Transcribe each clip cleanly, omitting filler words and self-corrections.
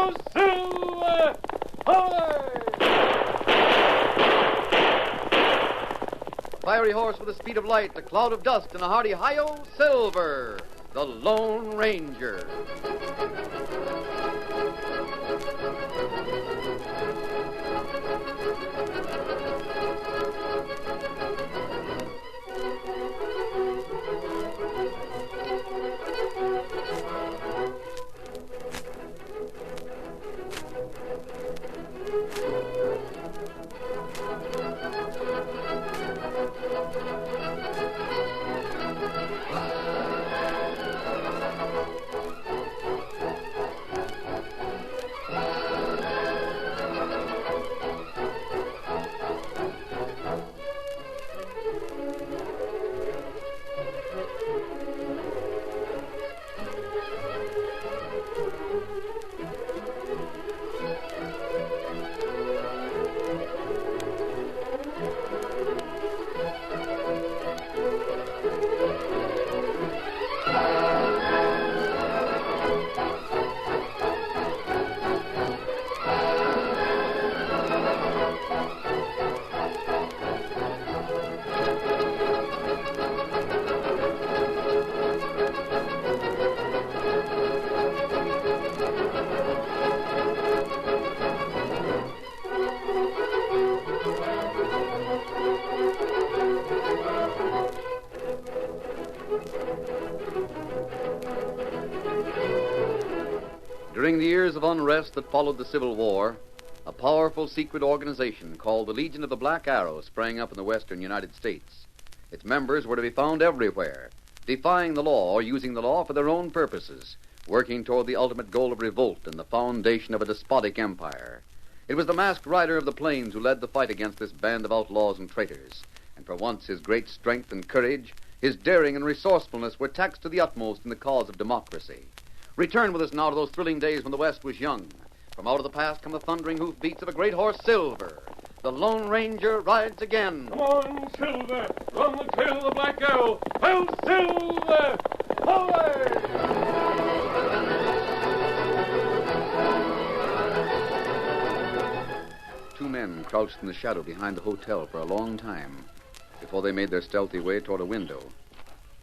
Ho, Silver! Away! Fiery horse with the speed of light, a cloud of dust, and a hearty hi-yo, Silver, the Lone Ranger. During the years of unrest that followed the Civil War, a powerful secret organization called the Legion of the Black Arrow sprang up in the western United States. Its members were to be found everywhere, defying the law or using the law for their own purposes, working toward the ultimate goal of revolt and the foundation of a despotic empire. It was the masked rider of the plains who led the fight against this band of outlaws and traitors, and for once his great strength and courage, his daring and resourcefulness were taxed to the utmost in the cause of democracy. Return with us now to those thrilling days when the West was young. From out of the past come the thundering hoofbeats of a great horse, Silver. The Lone Ranger rides again. Come on, Silver! Run the trail of the Black Arrow! Ho, Silver! Away! Two men crouched in the shadow behind the hotel for a long time before they made their stealthy way toward a window.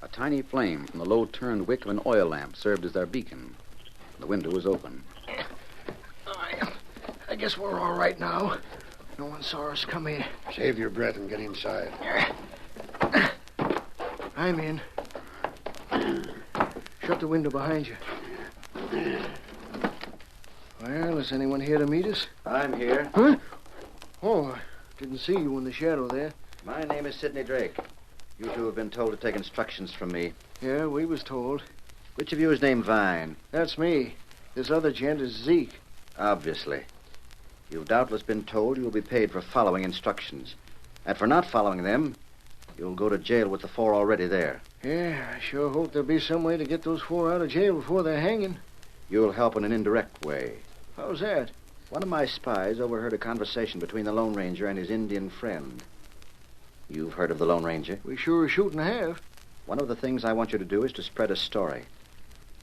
A tiny flame from the low-turned wick of an oil lamp served as their beacon. The window was open. I guess we're all right now. No one saw us come in. Save your breath and get inside. I'm in. Shut the window behind you. Well, is anyone here to meet us? I'm here. Huh? Oh, I didn't see you in the shadow there. My name is Sidney Drake. You two have been told to take instructions from me. Yeah, we was told. Which of you is named Vine? That's me. This other gent is Zeke. Obviously. You've doubtless been told you will be paid for following instructions. And for not following them, you'll go to jail with the four already there. Yeah, I sure hope there'll be some way to get those four out of jail before they're hanging. You'll help in an indirect way. How's that? One of my spies overheard a conversation between the Lone Ranger and his Indian friend. You've heard of the Lone Ranger? We sure shootin' have. One of the things I want you to do is to spread a story.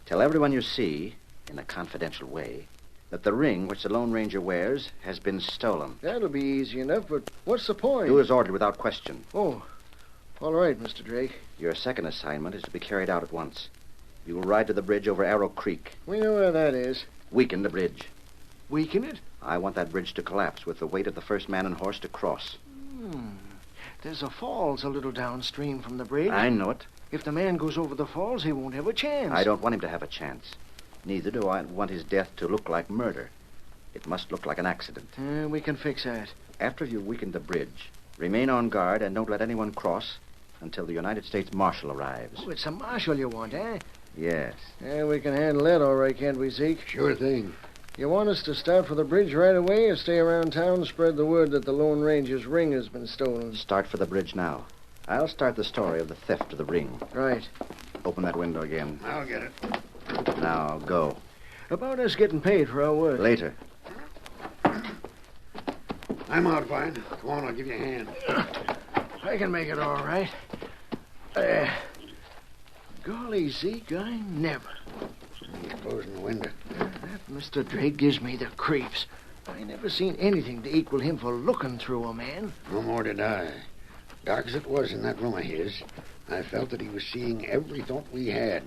Tell everyone you see, in a confidential way, that the ring which the Lone Ranger wears has been stolen. That'll be easy enough, but what's the point? Do as ordered without question. Oh, all right, Mr. Drake. Your second assignment is to be carried out at once. You will ride to the bridge over Arrow Creek. We know where that is. Weaken the bridge. Weaken it? I want that bridge to collapse with the weight of the first man and horse to cross. There's a falls a little downstream from the bridge. I know it. If the man goes over the falls, he won't have a chance. I don't want him to have a chance. Neither do I want his death to look like murder. It must look like an accident. We can fix that. After you've weakened the bridge, remain on guard and don't let anyone cross until the United States Marshal arrives. Oh, it's a marshal you want, eh? Yes. Yeah, we can handle that all right, can't we, Zeke? Sure thing. You want us to start for the bridge right away or stay around town and spread the word that the Lone Ranger's ring has been stolen? Start for the bridge now. I'll start the story of the theft of the ring. Right. Open that window again. I'll get it. Now, go. About us getting paid for our work. Later. I'm out, Vine. Come on, I'll give you a hand. I can make it all right. Golly, Zeke, I never. He's closing the window. That Mr. Drake gives me the creeps. I never seen anything to equal him for looking through a man. No more did I. Dark as it was in that room of his, I felt that he was seeing every thought we had.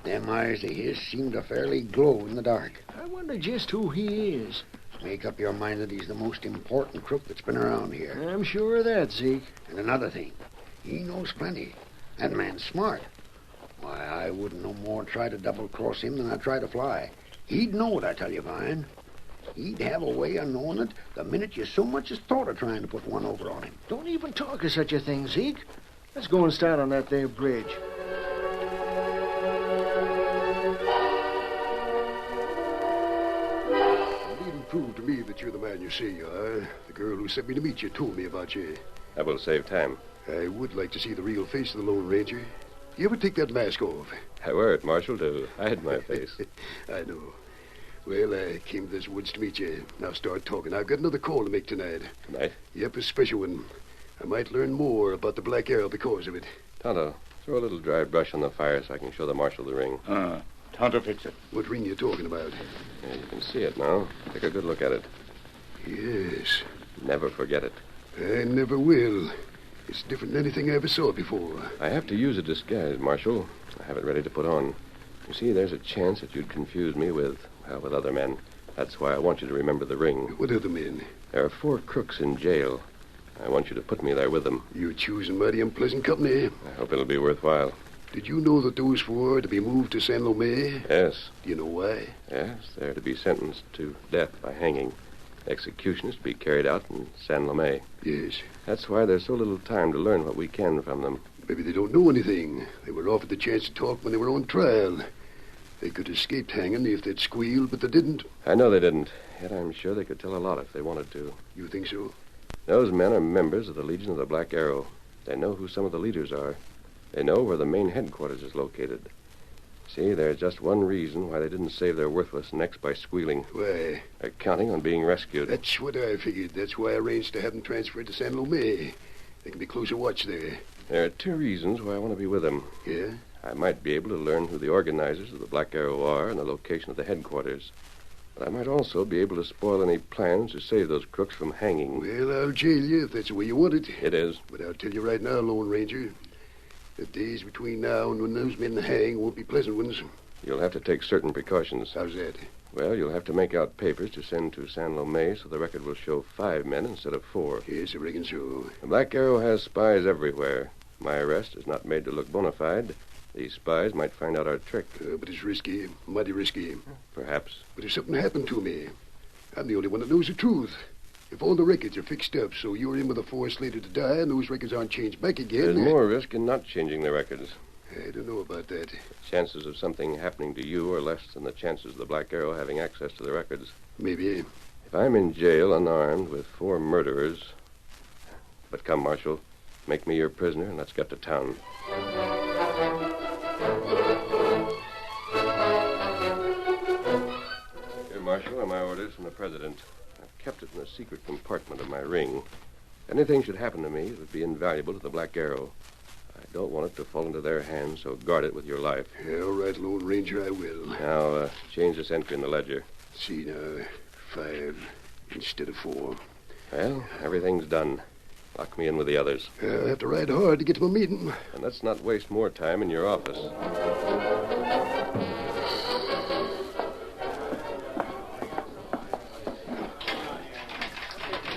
Them eyes of his seemed to fairly glow in the dark. I wonder just who he is. Make up your mind that he's the most important crook that's been around here. I'm sure of that, Zeke. And another thing, he knows plenty. That man's smart. Why, I wouldn't no more try to double-cross him than I'd try to fly. He'd know it, I tell you, Vine. He'd have a way of knowing it the minute you so much as thought of trying to put one over on him. Don't even talk of such a thing, Zeke. Let's go and start on that there bridge. You needn't prove to me that you're the man you say you are. The girl who sent me to meet you told me about you. That will save time. I would like to see the real face of the Lone Ranger. You ever take that mask off? I wear it, Marshal, to hide my face. I know. Well, I came to this woods to meet you. Now start talking. I've got another call to make tonight. Tonight? Yep, a special one. I might learn more about the Black Arrow because of it. Tonto, throw a little dry brush on the fire so I can show the Marshal the ring. Tonto fix it. What ring you talking about? Yeah, you can see it now. Take a good look at it. Yes. Never forget it. I never will. It's different than anything I ever saw before. I have to use a disguise, Marshal. I have it ready to put on. You see, there's a chance that you'd confuse me with other men. That's why I want you to remember the ring. What other men? There are 4 crooks in jail. I want you to put me there with them. You're choosing mighty unpleasant company. I hope it'll be worthwhile. Did you know that those 4 are to be moved to San Lomé? Yes. Do you know why? Yes, they're to be sentenced to death by hanging. Execution is to be carried out in San Lomé. Yes. That's why there's so little time to learn what we can from them. Maybe they don't know anything. They were offered the chance to talk when they were on trial. They could have escaped hanging if they'd squealed, but they didn't. I know they didn't. Yet I'm sure they could tell a lot if they wanted to. You think so? Those men are members of the Legion of the Black Arrow. They know who some of the leaders are. They know where the main headquarters is located. See, there's just one reason why they didn't save their worthless necks by squealing. Why? They're counting on being rescued. That's what I figured. That's why I arranged to have them transferred to San Lomé. They can be closer watch there. There are 2 reasons why I want to be with them. Yeah? I might be able to learn who the organizers of the Black Arrow are and the location of the headquarters. But I might also be able to spoil any plans to save those crooks from hanging. Well, I'll jail you if that's the way you want it. It is. But I'll tell you right now, Lone Ranger, the days between now and when those men hang won't be pleasant ones. You'll have to take certain precautions. How's that? Well, you'll have to make out papers to send to San Lomé so the record will show 5 men instead of 4. Yes, I reckon so. The Black Arrow has spies everywhere. My arrest is not made to look bona fide. These spies might find out our trick. But it's risky, mighty risky. Perhaps. But if something happened to me, I'm the only one that knows the truth. If all the records are fixed up so you're in with a force later to die and those records aren't changed back again... There's more risk in not changing the records. I don't know about that. The chances of something happening to you are less than the chances of the Black Arrow having access to the records. Maybe. If I'm in jail unarmed with 4 murderers... But come, Marshal. Make me your prisoner and let's get to town. Here, Marshal, are my orders from the President. I've kept it in a secret compartment of my ring. If anything should happen to me, it would be invaluable to the Black Arrow. I don't want it to fall into their hands, so guard it with your life. Yeah, all right, Lone Ranger, I will. Now, change this entry in the ledger. See now, 5 instead of 4. Well, everything's done. Lock me in with the others. I'll have to ride hard to get to my meeting. And let's not waste more time in your office.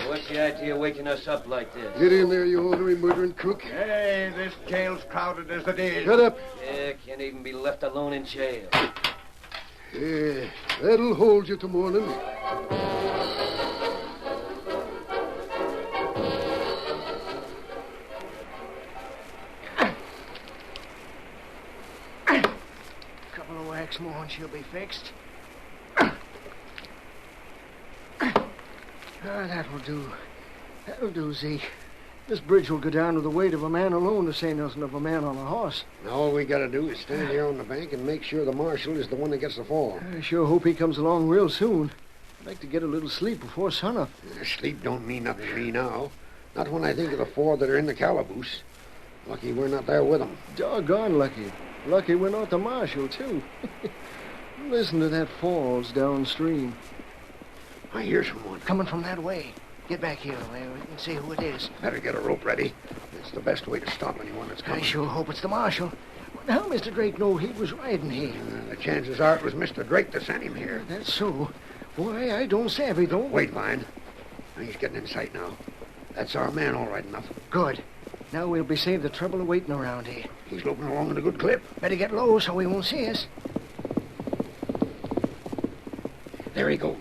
What's the idea of waking us up like this? Get in there, you ornery murdering crook. Hey, this jail's crowded as it is. Shut up. Yeah, can't even be left alone in jail. Yeah, that'll hold you till morning. Couple of whacks more and she'll be fixed. That'll do. That'll do, Zeke. This bridge will go down with the weight of a man alone, to say nothing of a man on a horse. Now all we gotta do is stand here on the bank and make sure the marshal is the one that gets the fall. I sure hope he comes along real soon. I'd like to get a little sleep before sunup. Sleep don't mean nothing to me now. Not when I think of the 4 that are in the calaboose. Lucky we're not there with them. Doggone lucky. Lucky we're not the marshal, too. Listen to that falls downstream. I hear someone. Coming from that way. Get back here, Larry. We can see who it is. Better get a rope ready. It's the best way to stop anyone that's I coming. sure hope it's the marshal. How Mr. Drake know he was riding here? The chances are it was Mr. Drake that sent him here. That's so. Boy, I don't savvy, though. Wait, Vine. He's getting in sight now. That's our man, all right enough. Good. Now we'll be saved the trouble of waiting around here. He's loping along at a good clip. Better get low so he won't see us. There he goes.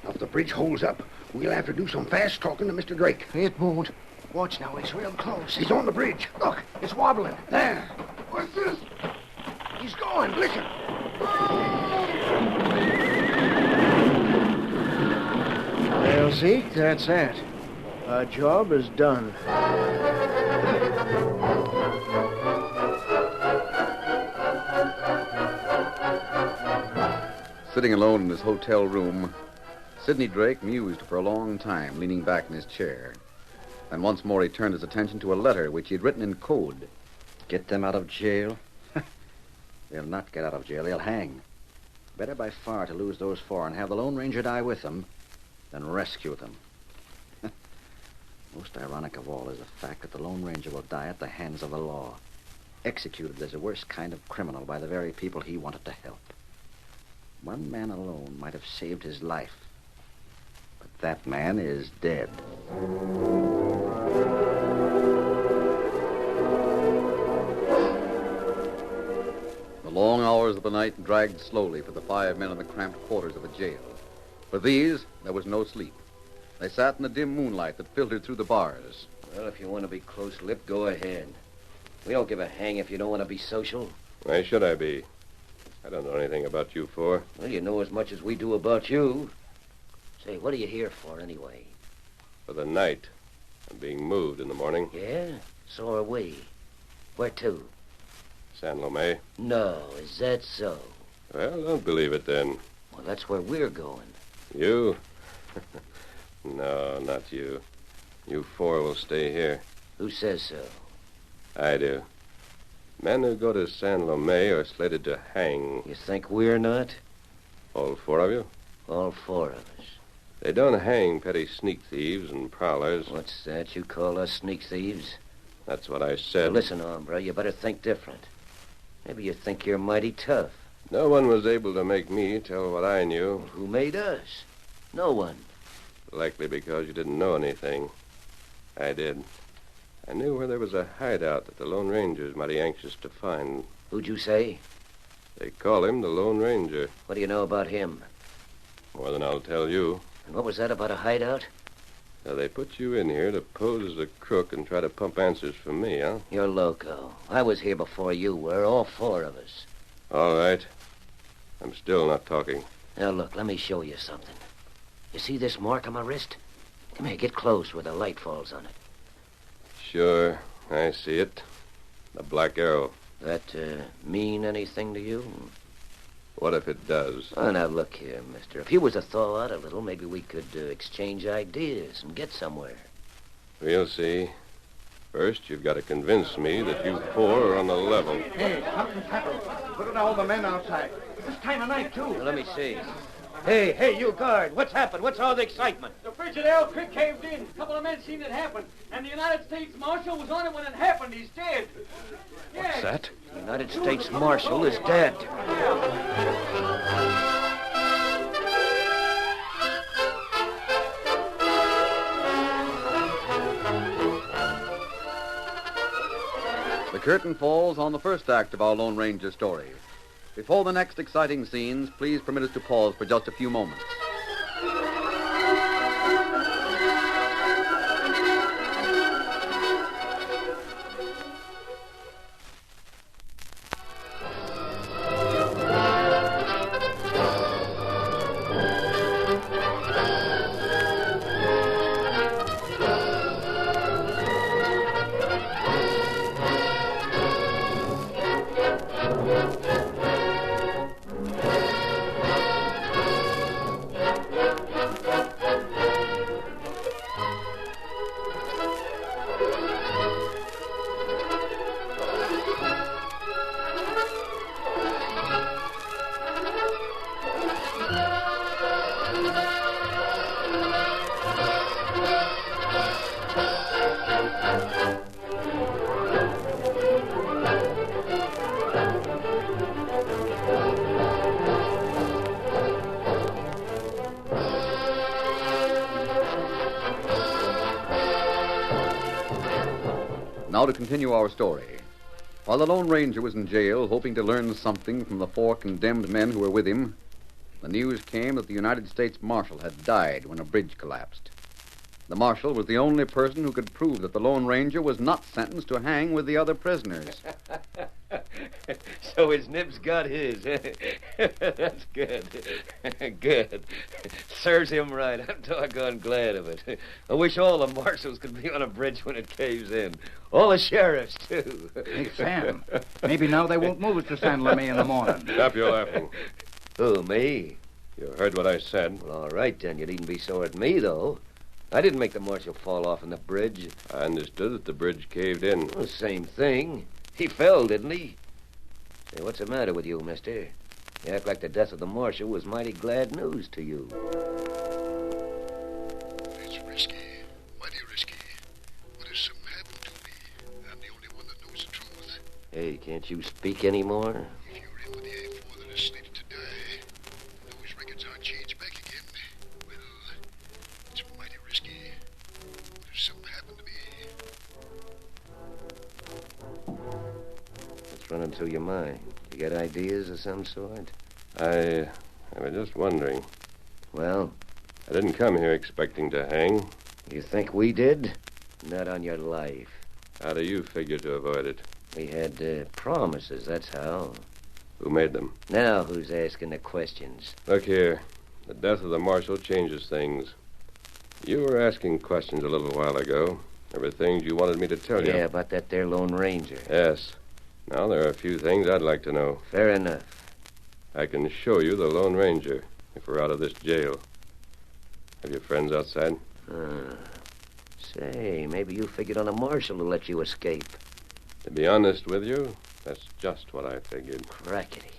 Now, if the bridge holds up, we'll have to do some fast talking to Mr. Drake. It won't. Watch now, it's real close. He's on the bridge. Look, it's wobbling. There. What's this? He's going. Listen. Well, Zeke, that's that. Our job is done. Sitting alone in his hotel room, Sidney Drake mused for a long time, leaning back in his chair. Then once more he turned his attention to a letter which he had written in code. Get them out of jail? They'll not get out of jail. They'll hang. Better by far to lose those four and have the Lone Ranger die with them than rescue them. Most ironic of all is the fact that the Lone Ranger will die at the hands of the law, executed as the worst kind of criminal by the very people he wanted to help. One man alone might have saved his life, but that man is dead. The long hours of the night dragged slowly for the 5 men in the cramped quarters of a jail. For these, there was no sleep. They sat in the dim moonlight that filtered through the bars. Well, if you want to be close-lipped, go ahead. We don't give a hang if you don't want to be social. Why should I be? I don't know anything about you four. Well, you know as much as we do about you. Say, what are you here for, anyway? For the night. I'm being moved in the morning. Yeah? So are we. Where to? San Lomé. No, is that so? Well, don't believe it then. Well, that's where we're going. You? No, not you. You four will stay here. Who says so? I do. Men who go to San Lomé are slated to hang. You think we're not? All four of you? All four of us. They don't hang petty sneak thieves and prowlers. What's that? You call us sneak thieves? That's what I said. Listen, hombre, you better think different. Maybe you think you're mighty tough. No one was able to make me tell what I knew. Well, who made us? No one. Likely because you didn't know anything. I did. I knew where there was a hideout that the Lone Ranger's mighty anxious to find. Who'd you say? They call him the Lone Ranger. What do you know about him? More than I'll tell you. And what was that about a hideout? Now, they put you in here to pose as a crook and try to pump answers from me, huh? You're loco. I was here before you were, all four of us. All right. I'm still not talking. Now, look, let me show you something. You see this mark on my wrist? Come here, get close where the light falls on it. Sure, I see it. The black arrow. That mean anything to you? What if it does? Oh, now, look here, mister. If you was to thaw out a little, maybe we could exchange ideas and get somewhere. We'll see. First, you've got to convince me that you four are on the level. Hey, something's happened. Look at all the men outside. This time of night, too. Now, let me see. Hey, you guard. What's happened? What's all the excitement? The bridge at Elk Creek caved in. A couple of men seen it happen. And the United States Marshal was on it when it happened. He's dead. What's that? The United States Marshal is dead. The curtain falls on the first act of our Lone Ranger story. Before the next exciting scenes, please permit us to pause for just a few moments. Now to continue our story. While the Lone Ranger was in jail, hoping to learn something from the 4 condemned men who were with him, the news came that the United States Marshal had died when a bridge collapsed. The Marshal was the only person who could prove that the Lone Ranger was not sentenced to hang with the other prisoners. So his nib's got his. That's good. Good. Serves him right. I'm doggone glad of it. I wish all the marshals could be on a bridge when it caves in. All the sheriffs, too. Hey, Sam, maybe now they won't move us to San Lame in the morning. Stop your laughing. Who, me? You heard what I said. Well, all right, then. You needn't be sore at me, though. I didn't make the marshal fall off in the bridge. I understood that the bridge caved in. Well, same thing. He fell, didn't he? Say, what's the matter with you, mister? You act like the death of the marshal was mighty glad news to you. It's risky. Mighty risky. But if something happened to me, I'm the only one that knows the truth. Hey, can't you speak anymore? If you're in with the A4 that is slated to die, and those records aren't changed back again, well, it's mighty risky. But if something happened to me... What's running through your mind? You got ideas of some sort? I was just wondering. Well, I didn't come here expecting to hang. you think we did? Not on your life. How do you figure to avoid it? We had promises, that's how. Who made them? Now who's asking the questions? Look here. The death of the marshal changes things. You were asking questions a little while ago. There were things you wanted me to tell you. Yeah, about that there Lone Ranger. Yes. Now, there are a few things I'd like to know. Fair enough. I can show you the Lone Ranger if we're out of this jail. Have your friends outside? Say, maybe you figured on a marshal to let you escape. To be honest with you, that's just what I figured. Crackety.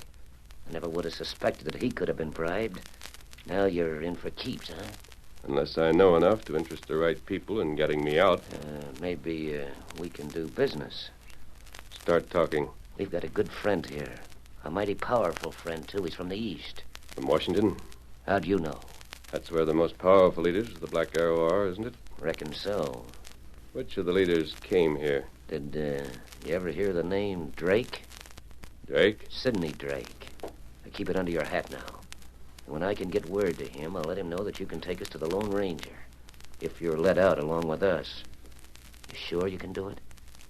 I never would have suspected that he could have been bribed. Now you're in for keeps, huh? Unless I know enough to interest the right people in getting me out. Maybe we can do business. Start talking. We've got a good friend here. A mighty powerful friend, too. He's from the East. From Washington? How do you know? That's where the most powerful leaders of the Black Arrow are, isn't it? Reckon so. Which of the leaders came here? Did you ever hear the name Drake? Drake? Sidney Drake. Keep it under your hat now. And when I can get word to him, I'll let him know that you can take us to the Lone Ranger. If you're let out along with us. You sure you can do it?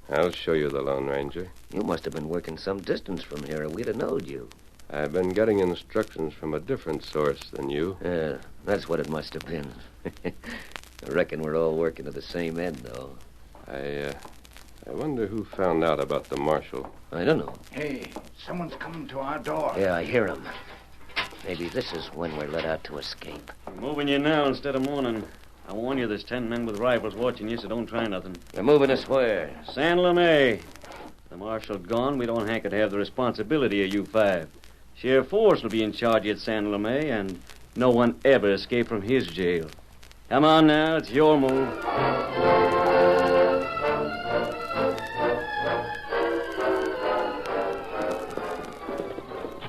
I'll show you the Lone Ranger. You must have been working some distance from here, or we'd have knowed you. I've been getting instructions from a different source than you. Yeah, that's what it must have been. I reckon we're all working to the same end, though. I wonder who found out about the marshal. I don't know. Hey, someone's coming to our door. Yeah, I hear him. Maybe this is when we're let out to escape. I'm moving you now instead of morning. I warn you, there's 10 men with rifles watching you, so don't try nothing. They're moving us where? San Lame. The marshal gone, we don't hanker to have the responsibility of you 5. Sheriff Force will be in charge at San Lame, and no one ever escaped from his jail. Come on now, it's your move.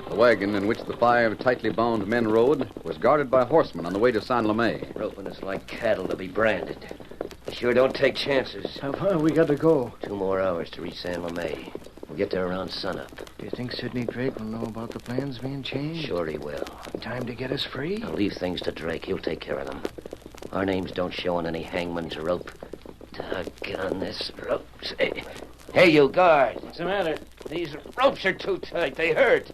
The wagon in which the 5 tightly bound men rode was guarded by horsemen on the way to San Lame. Roping us like cattle to be branded. We sure don't take chances. How far we got to go? 2 more hours to reach San Lame. We'll get there around sunup. Do you think Sidney Drake will know about the plans being changed? Sure he will. Time to get us free? Now leave things to Drake. He'll take care of them. Our names don't show on any hangman's rope. Doggone this rope. Hey, you guard. What's the matter? These ropes are too tight. They hurt.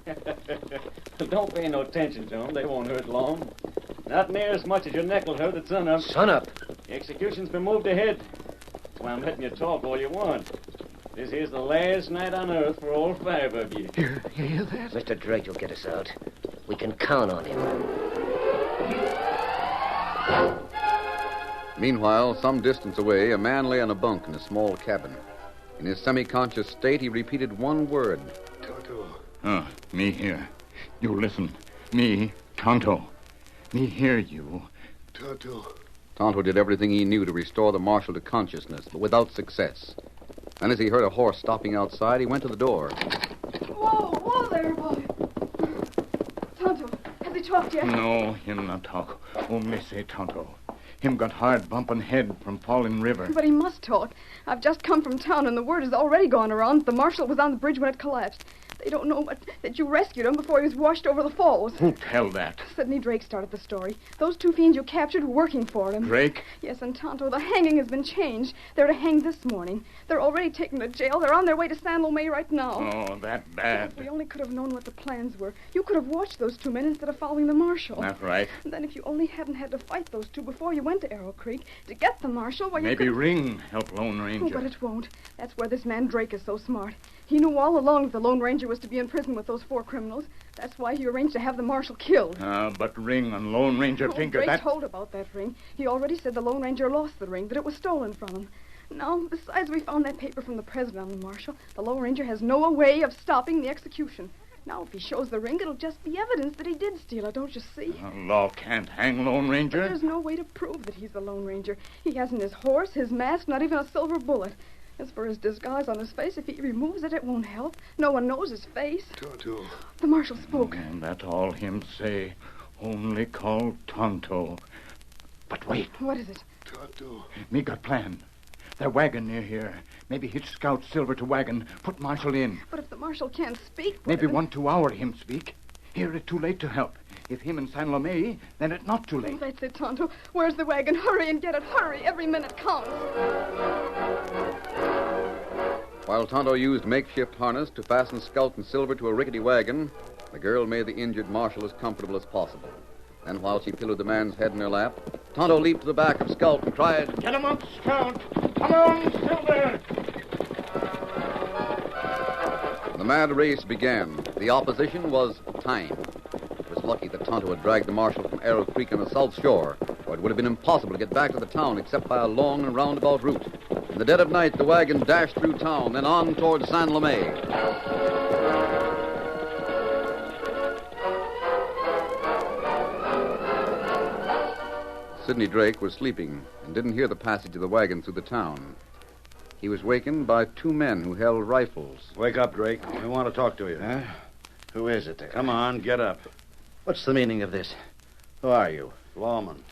Don't pay no attention to them. They won't hurt long. Not near as much as your neck will hurt at sunup. Sunup? The execution's been moved ahead. That's why I'm letting you talk all you want. This here's the last night on Earth for all 5 of you. You hear that? Mr. Drake will get us out. We can count on him. Meanwhile, some distance away, a man lay on a bunk in a small cabin. In his semi-conscious state, he repeated one word. Tonto. Oh, me here. You listen. Me, Tonto. Me hear you. Tonto. Tonto did everything he knew to restore the marshal to consciousness, but without success. Then as he heard a horse stopping outside, he went to the door. Whoa there, boy. Tonto, has he talked yet? No, him not talk. Only say Tonto. Him got hard bumping head from falling river. But he must talk. I've just come from town, and the word has already gone around. The marshal was on the bridge when it collapsed. They don't know that you rescued him before he was washed over the falls. Who tell that? Sidney Drake started the story. Those two fiends you captured were working for him. Drake? Yes, and Tonto, the hanging has been changed. They're to hang this morning. They're already taken to jail. They're on their way to San Lomé right now. Oh, that bad. If we only could have known what the plans were. You could have watched those two men instead of following the marshal. That's right. And then if you only hadn't had to fight those two before you went to Arrow Creek to get the marshal, well, Maybe you could... Ring help Lone Ranger. Oh, but it won't. That's where this man Drake is so smart. He knew all along that the Lone Ranger was to be in prison with those 4 criminals. That's why he arranged to have the marshal killed. But Ring and Lone Ranger think Drake that... told about that ring. He already said the Lone Ranger lost the ring, that it was stolen from him. Now, besides, we found that paper from the president on the marshal. The Lone Ranger has no way of stopping the execution. Now, if he shows the ring, it'll just be evidence that he did steal it, don't you see? Law can't hang Lone Ranger. But there's no way to prove that he's the Lone Ranger. He hasn't his horse, his mask, not even a silver bullet. As for his disguise on his face, if he removes it, it won't help. No one knows his face. Tonto. The marshal spoke. And that's all him say. Only call Tonto. But wait. What is it? Tonto. Me got plan. Their wagon near here. Maybe hitch Scout Silver to wagon. Put Marshal in. But if the marshal can't speak... Maybe 1 2 hour him speak. Here it too late to help. If him in San Lomé, then it not too late. Oh, that's it, Tonto. Where's the wagon? Hurry and get it. Hurry. Every minute counts. While Tonto used makeshift harness to fasten Scout and Silver to a rickety wagon, the girl made the injured marshal as comfortable as possible. Then while she pillowed the man's head in her lap, Tonto leaped to the back of Scout and cried, "Get him up, Scout! Come on, Silver!" The mad race began. The opposition was time. It was lucky that Tonto had dragged the marshal from Arrow Creek on the south shore, or it would have been impossible to get back to the town except by a long and roundabout route. In the dead of night, the wagon dashed through town, then on toward San Lomé. Sidney Drake was sleeping and didn't hear the passage of the wagon through the town. He was wakened by 2 men who held rifles. Wake up, Drake. We want to talk to you. Huh? Who is it there? Come on, get up. What's the meaning of this? Who are you? Lawman.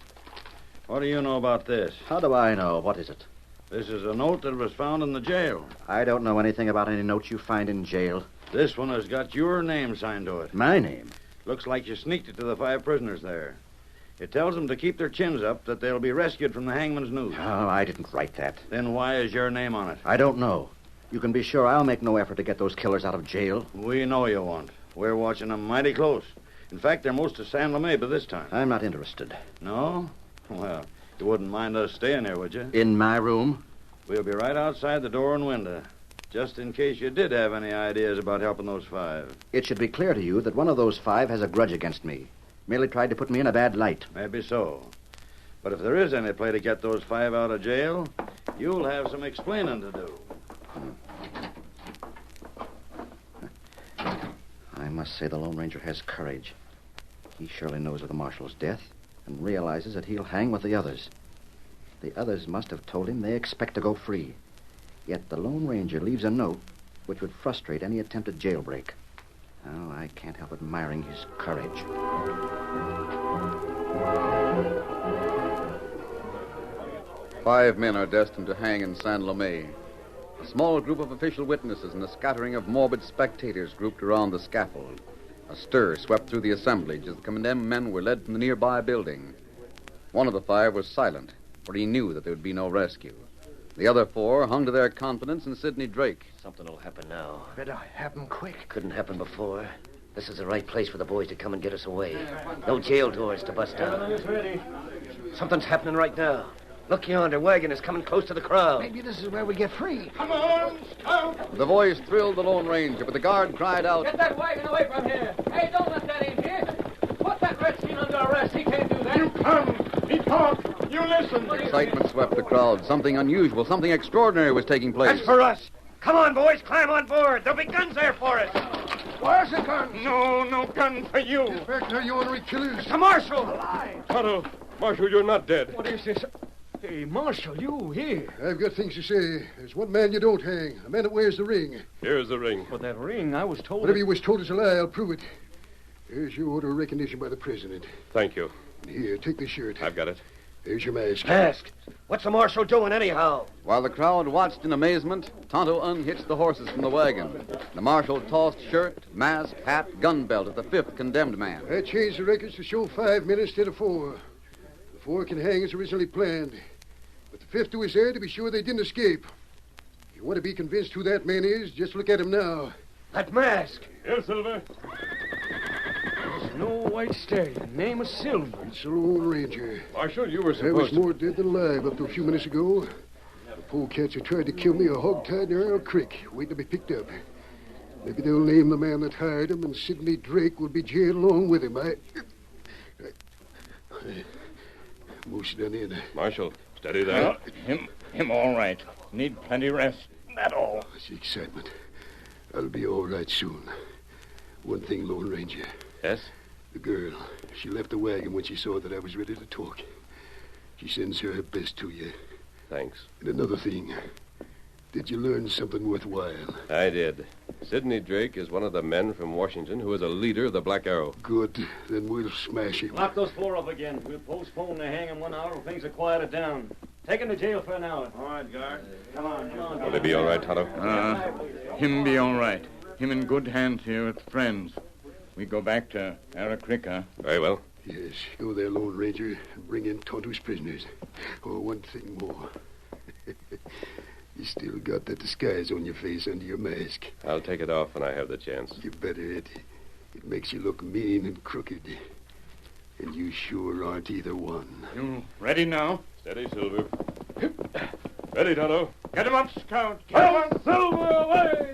What do you know about this? How do I know? What is it? This is a note that was found in the jail. I don't know anything about any notes you find in jail. This one has got your name signed to it. My name? Looks like you sneaked it to the 5 prisoners there. It tells them to keep their chins up, that they'll be rescued from the hangman's noose. Oh, I didn't write that. Then why is your name on it? I don't know. You can be sure I'll make no effort to get those killers out of jail. We know you won't. We're watching them mighty close. In fact, they're most to San Lomé by this time. I'm not interested. No? Well, you wouldn't mind us staying here, would you? In my room? We'll be right outside the door and window, just in case you did have any ideas about helping those 5. It should be clear to you that one of those 5 has a grudge against me. Merely tried to put me in a bad light. Maybe so. But if there is any play to get those 5 out of jail, you'll have some explaining to do. I must say the Lone Ranger has courage. He surely knows of the marshal's death and realizes that he'll hang with the others. The others must have told him they expect to go free. Yet the Lone Ranger leaves a note which would frustrate any attempted jailbreak. Oh, I can't help admiring his courage. 5 men are destined to hang in San Lomé. A small group of official witnesses and a scattering of morbid spectators grouped around the scaffold. A stir swept through the assemblage as the condemned men were led from the nearby building. One of the 5 was silent, for he knew that there would be no rescue. The other 4 hung to their confidence in Sidney Drake. Something will happen now. Better happen quick. Couldn't happen before. This is the right place for the boys to come and get us away. No jail doors to bust down. Something's happening right now. Look yonder, wagon is coming close to the crowd. Maybe this is where we get free. Come on, Scout! The voice thrilled the Lone Ranger, but the guard cried out, "Get that wagon away from here! Hey, don't let that in here! Put that redskin under arrest. He can't do that." You come! He talk! You listen! Excitement swept the crowd. Something unusual, something extraordinary was taking place. That's for us. Come on, boys, climb on board. There'll be guns there for us. Where's the gun? No gun for you. Get back there, you ornery killers. Mr. Marshal! Alive. Tonto, Marshal, you're not dead. What is this? Hey, Marshal, you here? I've got things to say. There's one man you don't hang. A man that wears the ring. Here's the ring. But that ring, I was told... Whatever you was told is a lie. I'll prove it. Here's your order of recognition by the president. Thank you. Here, take this shirt. I've got it. There's your mask. Mask? What's the marshal doing anyhow? While the crowd watched in amazement, Tonto unhitched the horses from the wagon. The marshal tossed shirt, mask, hat, gun belt at the fifth condemned man. I changed the records to show 5 men instead of 4. The 4 can hang as originally planned. But the 5th was there to be sure they didn't escape. If you want to be convinced who that man is, just look at him now. That mask. Here, Silver. Snow White Stallion. Name is Silver. It's the Lone Ranger. Marshal, you were I was supposed to... more dead than alive up to a few minutes ago. The polecats who tried to kill me are hog-tied in Arrow Creek, waiting to be picked up. Maybe they'll name the man that hired him, and Sidney Drake will be jailed along with him. I most done in. Marshal, steady there. Him all right. Need plenty rest. That all. It's the excitement. I'll be all right soon. One thing, Lone Ranger. Yes? The girl. She left the wagon when she saw that I was ready to talk. She sends her best to you. Thanks. And another thing. Did you learn something worthwhile? I did. Sidney Drake is one of the men from Washington who is a leader of the Black Arrow. Good. Then we'll smash him. Lock those 4 up again. We'll postpone the hanging 1 hour when things are quieted down. Take him to jail for an hour. All right, guard. Come on. Will he be all right, Tonto? Him be all right. Him in good hands here with friends. We go back to Arrow Creek, huh? Very well. Yes, go there, Lone Ranger, and bring in Tonto's prisoners. Oh, one thing more. You still got that disguise on your face under your mask. I'll take it off when I have the chance. You better, Ed. It makes you look mean and crooked. And you sure aren't either one. You ready now? Steady, Silver. Ready, Tonto. Get him up, Scout. Get him up, Silver, away!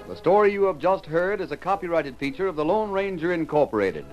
The story you have just heard is a copyrighted feature of the Lone Ranger Incorporated.